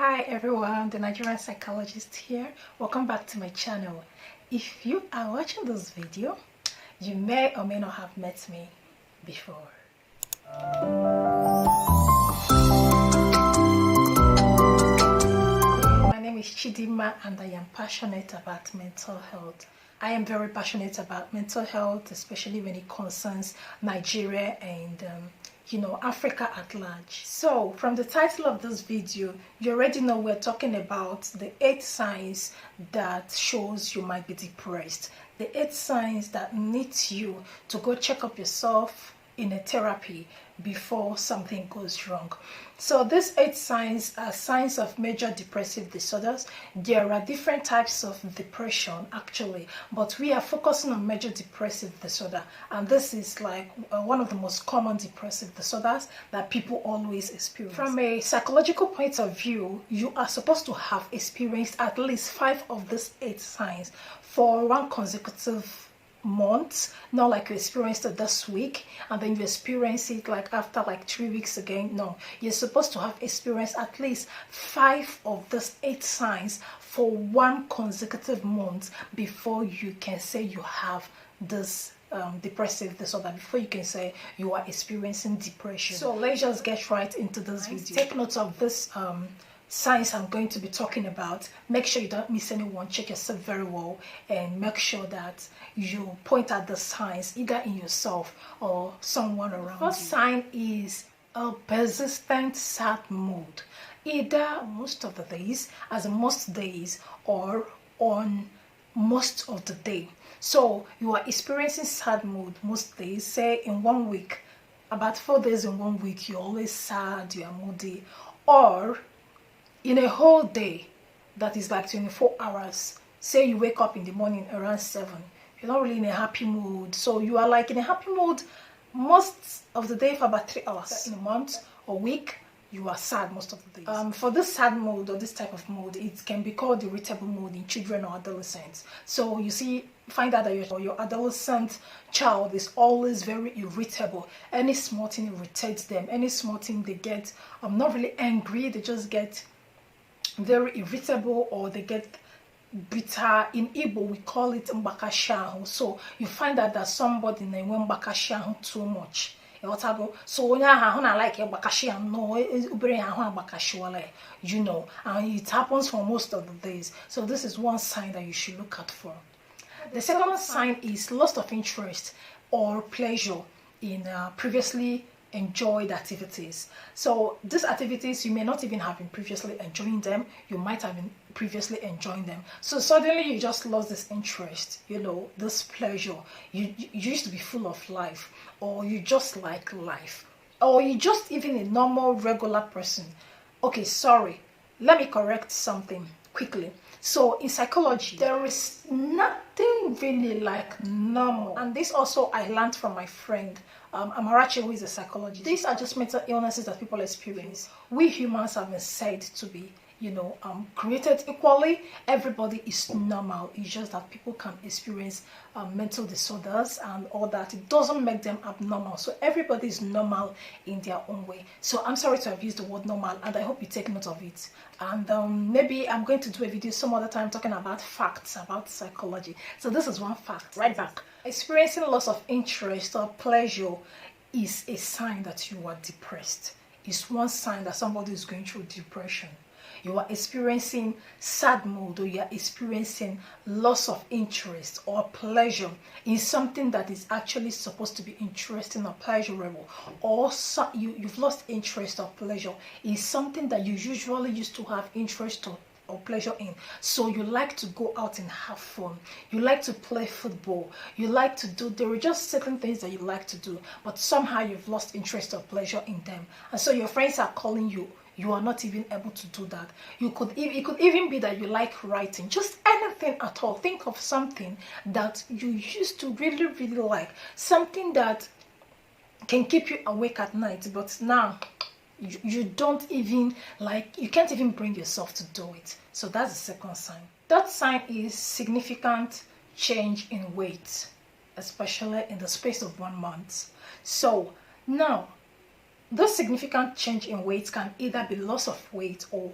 Hi everyone, the Nigerian psychologist here. Welcome back to my channel. If you are watching this video, you may or may not have met me before. My name is Chidima and I am passionate about mental health. I am very passionate about mental health, especially when it concerns Nigeria and Africa at large. So from the title of this video, you already know we're talking about the 8 signs that shows you might be depressed. The 8 signs that need you to go check up yourself in a therapy before something goes wrong. So these 8 signs are signs of major depressive disorders. There are different types of depression actually, but we are focusing on major depressive disorder, and this is like one of the most common depressive disorders that people always experience. From a psychological point of view, you are supposed to have experienced at least 5 of these 8 signs for one consecutive months, not like you experienced it this week and then you experience it like after like 3 weeks again. No, you're supposed to have experienced at least 5 of these 8 signs for one consecutive month before you can say you have this depressive disorder, before you can say you are experiencing depression. So let's just get right into this video. Take note of this signs I'm going to be talking about. Make sure you don't miss anyone. Check yourself very well and make sure that you point out the signs either in yourself or someone around you. The first sign is a persistent sad mood, either most of the days, as in most days, or on most of the day. So you are experiencing sad mood most days. Say in 1 week, about 4 days in 1 week, you're always sad, you are moody. Or in a whole day, that is like 24 hours, say you wake up in the morning around 7, you're not really in a happy mood, so you are like in a happy mood most of the day for about 3 hours. In a month or week, you are sad most of the days. For this sad mood or this type of mood, it can be called irritable mood in children or adolescents. So you see, find out that your adolescent child is always very irritable. Any small thing irritates them. Any small thing they get, not really angry, they just get very irritable, or they get bitter. In Igbo we call it mbakashahu. So you find out that somebody na enwe mbakashahu too much. So when I like mbakashahu, no, and it happens for most of the days. So this is one sign that you should look out for. The second sign is loss of interest or pleasure in previously enjoyed activities. So these activities, you may not even have been previously enjoying them, you might have been previously enjoying them, so suddenly you just lost this interest, this pleasure. You used to be full of life, or you just like life, or you just even a normal regular person. Okay, sorry, let me correct something quickly. So in psychology, there is nothing really like normal, and this also I learned from my friend Amarachi, who is a psychologist. These are just mental illnesses that people experience. We humans have been said to be created equally. Everybody is normal. It's just that people can experience mental disorders and all that. It doesn't make them abnormal. So everybody is normal in their own way. So I'm sorry to have used the word normal, and I hope you take note of it. And maybe I'm going to do a video some other time talking about facts about psychology. So this is one fact. Right back. Experiencing loss of interest or pleasure is a sign that you are depressed. It's one sign that somebody is going through depression. You are experiencing sad mood, or you are experiencing loss of interest or pleasure in something that is actually supposed to be interesting or pleasurable, or you've lost interest or pleasure in something that you usually used to have interest or pleasure in. So you like to go out and have fun, you like to play football, you like to do, there are just certain things that you like to do, but somehow you've lost interest or pleasure in them, and so your friends are calling you, you are not even able to do that. It could even be that you like writing, just anything at all. Think of something that you used to really like, something that can keep you awake at night, but now you don't even you can't even bring yourself to do it. So that's the second sign. That sign is significant change in weight, especially in the space of 1 month. So now this significant change in weight can either be loss of weight or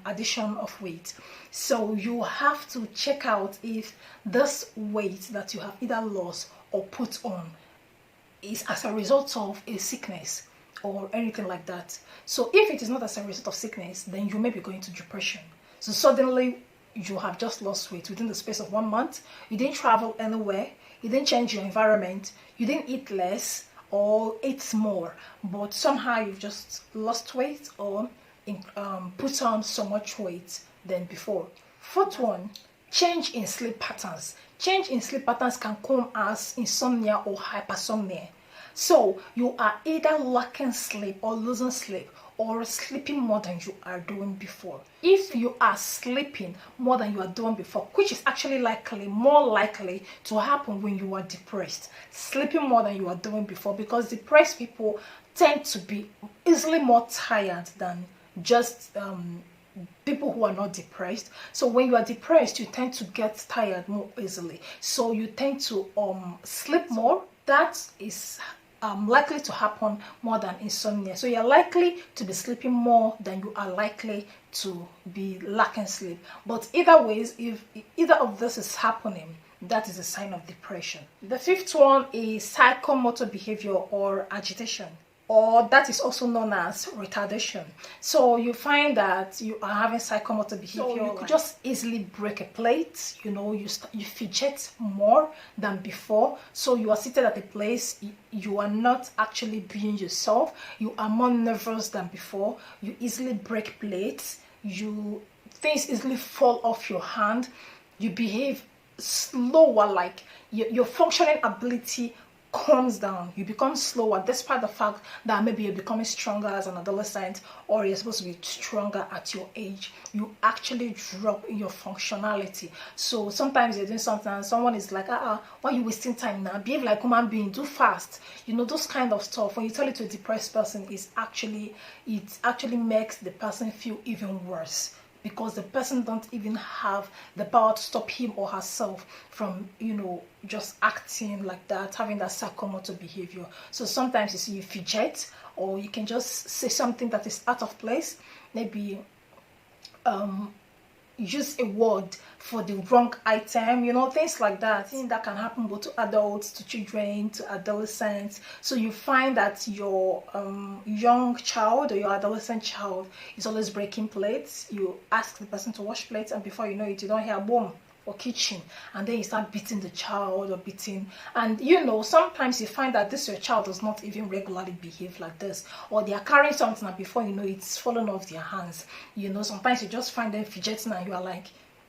addition of weight. So you have to check out if this weight that you have either lost or put on is as a result of a sickness or anything like that. So if it is not as a result of sickness, then you may be going to depression. So suddenly you have just lost weight within the space of 1 month. You didn't travel anywhere, you didn't change your environment, you didn't eat less or eat more, but somehow you've just lost weight or put on so much weight than before. Fourth one, change in sleep patterns. Change in sleep patterns can come as insomnia or hypersomnia. So you are either lacking sleep or losing sleep, or sleeping more than you are doing before. If you are sleeping more than you are doing before, which is actually more likely to happen when you are depressed, sleeping more than you are doing before, because depressed people tend to be easily more tired than just people who are not depressed. So when you are depressed, you tend to get tired more easily, so you tend to sleep more. That is likely to happen more than insomnia. So you're likely to be sleeping more than you are likely to be lacking sleep. But either ways, if either of this is happening, that is a sign of depression. The fifth one is psychomotor behavior or agitation, or that is also known as retardation. So you find that you are having psychomotor behavior. So you could just easily break a plate, you fidget more than before. So you are seated at a place, you are not actually being yourself, you are more nervous than before, you easily break plates, things easily fall off your hand, you behave slower, like your functioning ability comes down, you become slower, despite the fact that maybe you're becoming stronger as an adolescent, or you're supposed to be stronger at your age. You actually drop in your functionality. So sometimes you're doing something and someone is like, why are you wasting time now? Behave like a human being, do fast. Those kind of stuff. When you tell it to a depressed person, it actually makes the person feel even worse, because the person don't even have the power to stop him or herself from, just acting like that, having that psychomotor behavior. So sometimes you see you fidget, or you can just say something that is out of place, maybe use a word for the wrong item, things like that. I think that can happen both to adults, to children, to adolescents. So you find that your young child or your adolescent child is always breaking plates. You ask the person to wash plates, and before you know it, you don't hear boom or kitchen, and then you start beating the child or beating, and sometimes you find that your child does not even regularly behave like this, or they are carrying something and before you know it's falling off their hands. Sometimes you just find them fidgeting and you are like,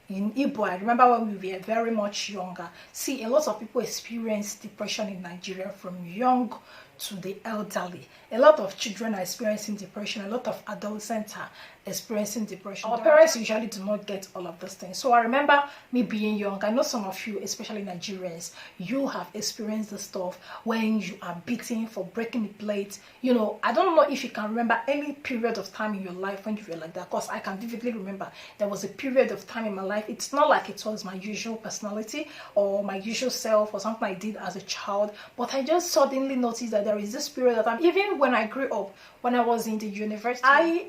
in Igbo, I remember when we were very much younger. See, a lot of people experience depression in Nigeria, from young to the elderly. A lot of children are experiencing depression. A lot of adolescents are experiencing depression. Our parents usually do not get all of those things. So I remember me being young. I know some of you, especially Nigerians, you have experienced the stuff when you are beaten for breaking the plate. I don't know if you can remember any period of time in your life when you were like that, because I can vividly remember there was a period of time in my life. It's not like it was my usual personality or my usual self or something I did as a child, but I just suddenly noticed that there is this period of time. Even when I grew up, when I was in the university, I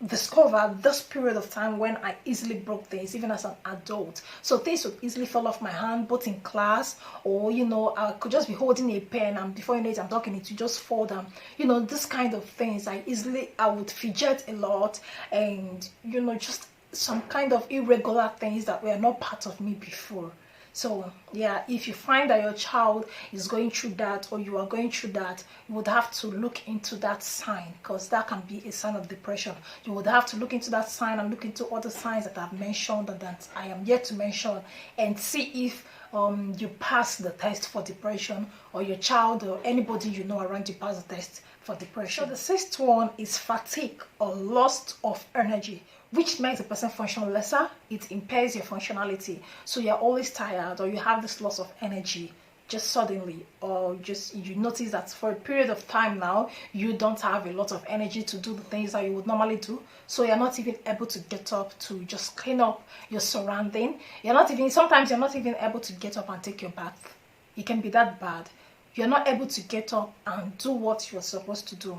discovered this period of time when I easily broke things, even as an adult. So things would easily fall off my hand, both in class, or I could just be holding a pen and before you know it, I'm talking, it would just fall down. This kind of things. I would fidget a lot, and just some kind of irregular things that were not part of me before. So yeah, if you find that your child is going through that, or you are going through that, you would have to look into that sign, because that can be a sign of depression. You would have to look into that sign and look into other signs that I've mentioned and that I am yet to mention, and see if you pass the test for depression, or your child or anybody around you pass the test for depression. So the sixth one is fatigue or loss of energy, which makes the person function lesser. It impairs your functionality. So you're always tired, or you have this loss of energy just suddenly, or just you notice that for a period of time now, you don't have a lot of energy to do the things that you would normally do. So you're not even able to get up to just clean up your surrounding. Sometimes you're not even able to get up and take your bath. It can be that bad. You're not able to get up and do what you're supposed to do.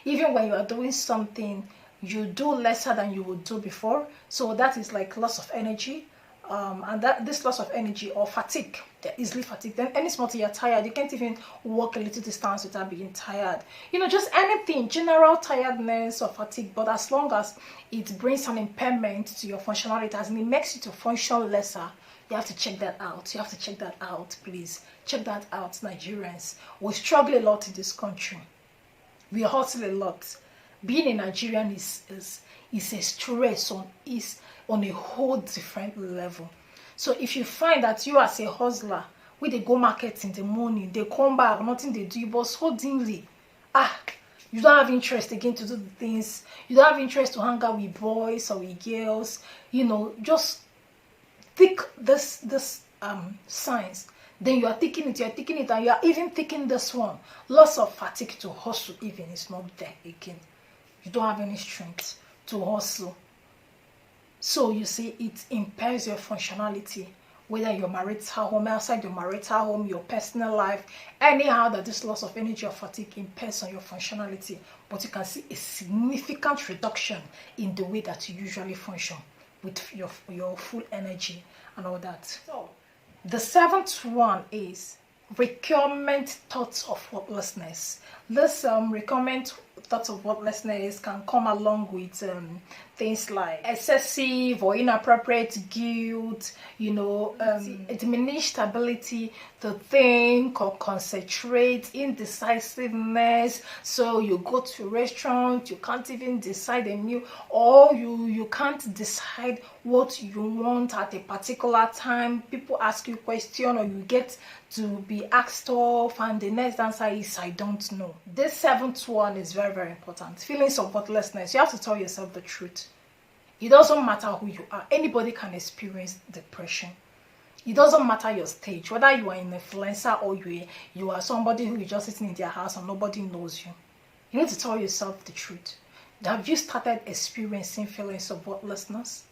Even when you are doing something you do lesser than you would do before. So that is like loss of energy. And that this loss of energy or fatigue, they're easily fatigued. Then any small thing, you're tired, you can't even walk a little distance without being tired. You know, just anything, general tiredness or fatigue. But as long as it brings an impairment to your functionality, as in it makes you to function lesser, you have to check that out. You have to check that out, please. Check that out, Nigerians. We struggle a lot in this country. We hustle a lot. Being a Nigerian is a stress on a whole different level. So if you find that you as a hustler, when they go market in the morning, they come back, nothing they do, but suddenly, you don't have interest again to do the things. You don't have interest to hang out with boys or with girls. You know, just take this signs. Then you are taking it, and you are even taking this one. Loss of fatigue to hustle even is not there again. You don't have any strength to hustle. So you see, it impairs your functionality, whether your marital home, outside your marital home, your personal life, anyhow that this loss of energy or fatigue impairs on your functionality. But you can see a significant reduction in the way that you usually function with your full energy and all that. So the seventh one is recurrent thoughts of worthlessness. This recurrent thoughts of worthlessness can come along with things like excessive or inappropriate guilt, you know, diminished ability to think or concentrate, indecisiveness. So you go to a restaurant, you can't even decide a meal, or you can't decide what you want at a particular time. People ask you a question or you get to be asked off, and the next answer is I don't know. This seventh one is very, very important. Feelings of worthlessness. You have to tell yourself the truth. It doesn't matter who you are. Anybody can experience depression. It doesn't matter your stage, whether you are an influencer or you are somebody who is just sitting in their house and nobody knows you. You need to tell yourself the truth. Have you started experiencing feelings of worthlessness?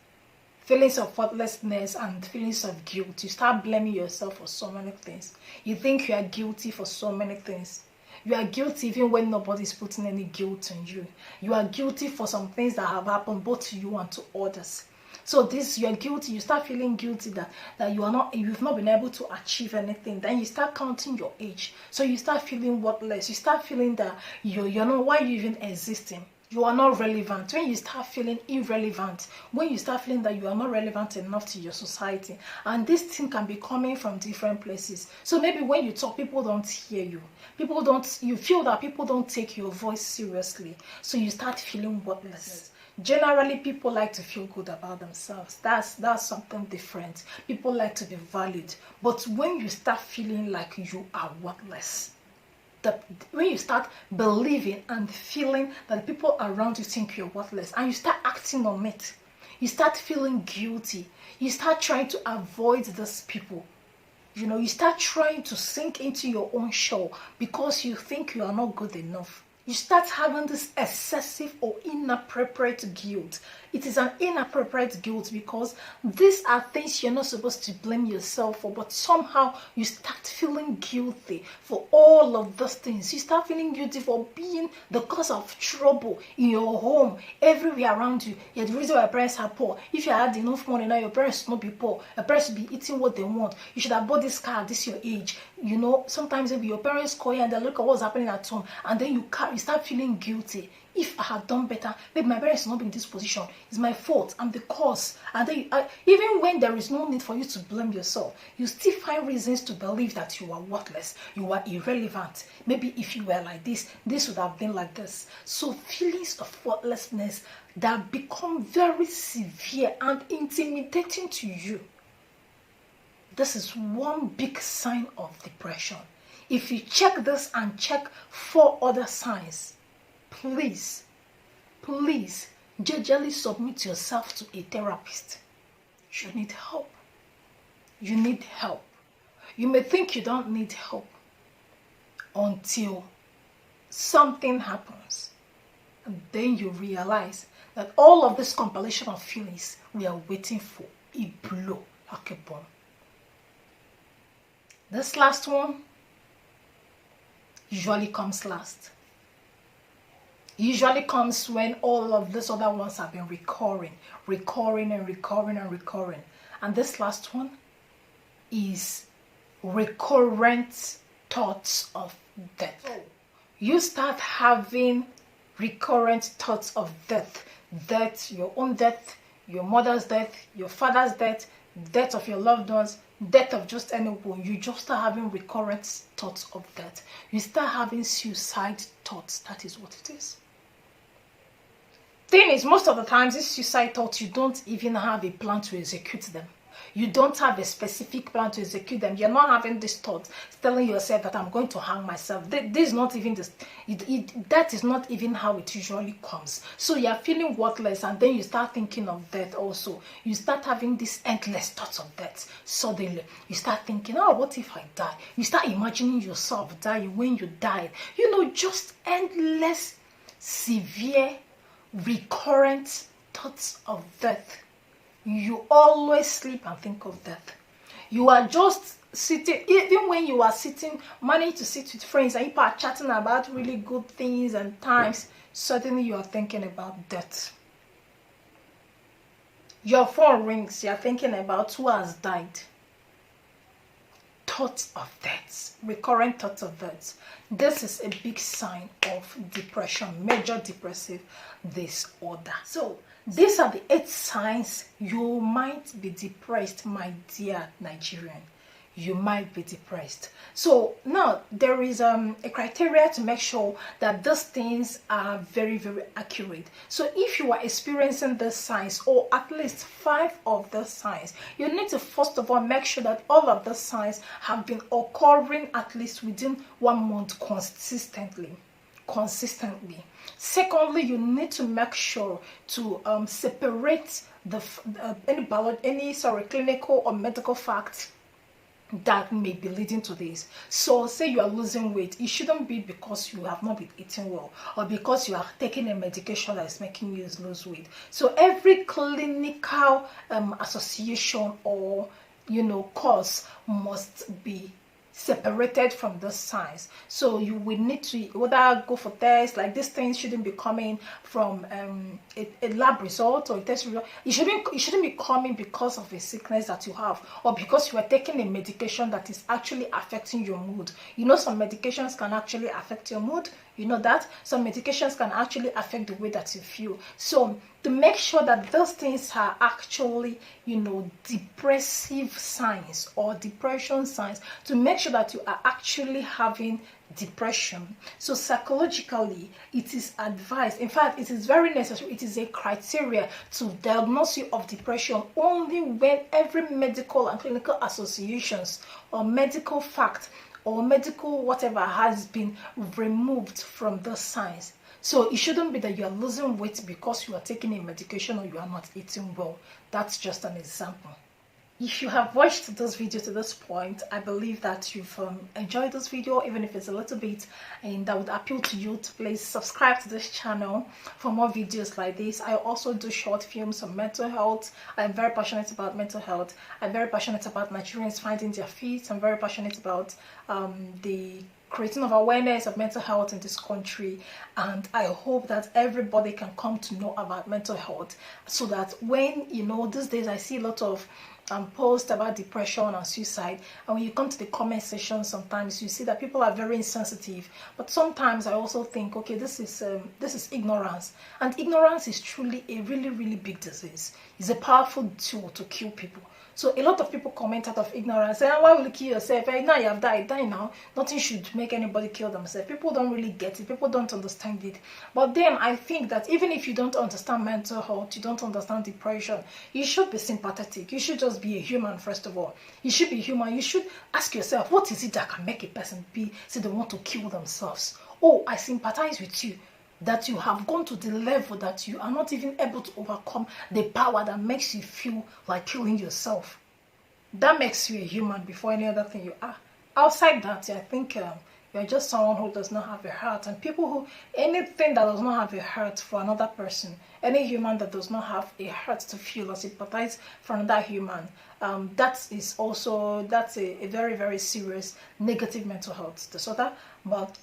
Feelings of worthlessness and feelings of guilt. You start blaming yourself for so many things. You think you are guilty for so many things. You are guilty even when nobody's putting any guilt on you. You are guilty for some things that have happened both to you and to others. So this, you are guilty. You start feeling guilty that you've not been able to achieve anything. Then you start counting your age. So you start feeling worthless. You start feeling that you're not, why you even existing. You are not relevant. When you start feeling irrelevant, when you start feeling that you are not relevant enough to your society, and this thing can be coming from different places. So maybe when you talk, people don't hear you. You feel that people don't take your voice seriously. So you start feeling worthless. Generally, people like to feel good about themselves. That's something different. People like to be valued. But when you start feeling like you are worthless, when you start believing and feeling that the people around you think you're worthless, and you start acting on it, you start feeling guilty, you start trying to avoid these people, you start trying to sink into your own shell because you think you are not good enough. You start having this excessive or inappropriate guilt. It is an inappropriate guilt because these are things you're not supposed to blame yourself for, but somehow you start feeling guilty for all of those things. You start feeling guilty for being the cause of trouble in your home, everywhere around you. You're the reason why your parents are poor. If you had enough money now, your parents will not be poor. Your parents will be eating what they want. You should have bought this car at this your age. Sometimes maybe your parents call you and they look at what's happening at home, and then you start feeling guilty. If I had done better, maybe my parents will not be in this position. It's my fault. I'm the cause. And then even when there is no need for you to blame yourself, you still find reasons to believe that you are worthless. You are irrelevant. Maybe if you were like this would have been like this. So feelings of worthlessness that become very severe and intimidating to you. This is one big sign of depression. If you check this and check 4 other signs, please, jejely submit yourself to a therapist. You need help. You need help. You may think you don't need help until something happens. And then you realize that all of this compilation of feelings we are waiting for, it blow like a bomb. This last one usually comes last. usually comes when all of these other ones have been recurring. And this last one is recurrent thoughts of death. You start having recurrent thoughts of death. Death, your own death, your mother's death, your father's death, death of your loved ones, death of just anyone. You just start having recurrent thoughts of death. You start having suicide thoughts. That is what it is. Thing is, most of the times, these suicide thoughts, you don't even have a plan to execute them. You don't have a specific plan to execute them. You're not having this thought, telling yourself that I'm going to hang myself. This is not even this. That is not even how it usually comes. So you're feeling worthless, and then you start thinking of death also. You start having these endless thoughts of death. Suddenly, you start thinking, oh, what if I die? You start imagining yourself dying when you die. You know, just endless, severe, recurrent thoughts of death. You always sleep and think of death. You are just sitting, even when you are sitting, managing to sit with friends and people are chatting about really good things and times, suddenly you are thinking about death. Your phone rings, you are thinking about who has died. Thoughts of death, recurrent thoughts of death. This is a big sign of depression, major depressive disorder. So these are the 8 signs you might be depressed, my dear Nigerian. You might be depressed. So now there is a criteria to make sure that these things are very, very accurate. So if you are experiencing these signs, or at least 5 of the signs, you need to first of all make sure that all of the signs have been occurring at least within 1 month consistently. Secondly, you need to make sure to separate any clinical or medical facts that may be leading to this. So say you are losing weight, it shouldn't be because you have not been eating well or because you are taking a medication that is making you lose weight. So every clinical association or cause must be separated from the signs. So you will need to whether go for tests, like these things shouldn't be coming from a lab result or a test result. It shouldn't be coming because of a sickness that you have or because you are taking a medication that is actually affecting your mood. Some medications can actually affect your mood. That some medications can actually affect the way that you feel. So to make sure that those things are actually depressive signs or depression signs, to make sure that you are actually having depression. So psychologically, it is advised, in fact it is very necessary, it is a criteria to diagnose you of depression only when every medical and clinical associations or medical fact or medical whatever has been removed from the signs. So it shouldn't be that you are losing weight because you are taking a medication or you are not eating well. That's just an example. If you have watched this video to this point, I believe that you've enjoyed this video, even if it's a little bit, and that would appeal to you to please subscribe to this channel for more videos like this. I also do short films on mental health. I'm very passionate about mental health. I'm very passionate about Nigerians finding their feet. I'm very passionate about the creating of awareness of mental health in this country, and I hope that everybody can come to know about mental health, so that when these days I see a lot of posts about depression and suicide, and when you come to the comment section, sometimes you see that people are very insensitive. But sometimes I also think, okay, this is ignorance, and ignorance is truly a really, really big disease. It's a powerful tool to kill people. So a lot of people comment out of ignorance, saying, why will you kill yourself? Now you have died, die now. Nothing should make anybody kill themselves. People don't really get it. People don't understand it. But then I think that even if you don't understand mental health, you don't understand depression, you should be sympathetic. You should just be a human, first of all. You should be human. You should ask yourself, what is it that can make a person say they want to kill themselves? Oh, I sympathize with you, that you have gone to the level that you are not even able to overcome the power that makes you feel like killing yourself. That makes you a human before any other thing you are. Outside that, I think you're just someone who does not have a heart. And anything that does not have a heart for another person, any human that does not have a heart to feel or sympathize for another human, that's a very, very serious negative mental health disorder. But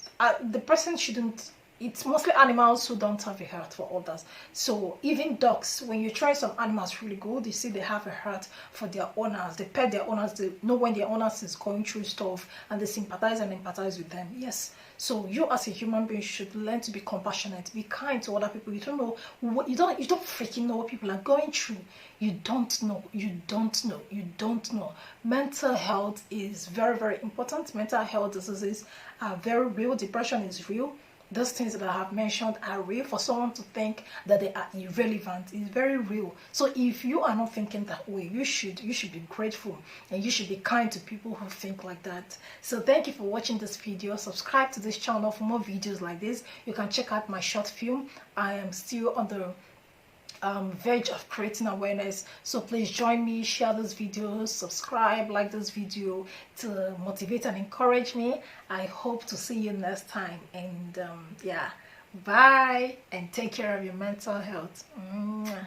the person shouldn't it's mostly animals who don't have a heart for others. So even dogs, when you try some animals really good, you see they have a heart for their owners. They pet their owners. They know when their owners is going through stuff, and they sympathize and empathize with them. Yes. So you as a human being should learn to be compassionate, be kind to other people. You don't know what you don't freaking know what people are going through. You don't know. You don't know. You don't know. Mental health is very, very important. Mental health diseases are very real. Depression is real. Those things that I have mentioned are real. For someone to think that they are irrelevant is very real. So if you are not thinking that way, you should be grateful, and you should be kind to people who think like that. So thank you for watching this video. Subscribe to this channel for more videos like this. You can check out my short film. I am still on the verge of creating awareness, so please join me, share this video, subscribe, like this video to motivate and encourage me. I hope to see you next time, and yeah, bye, and take care of your mental health. Mwah.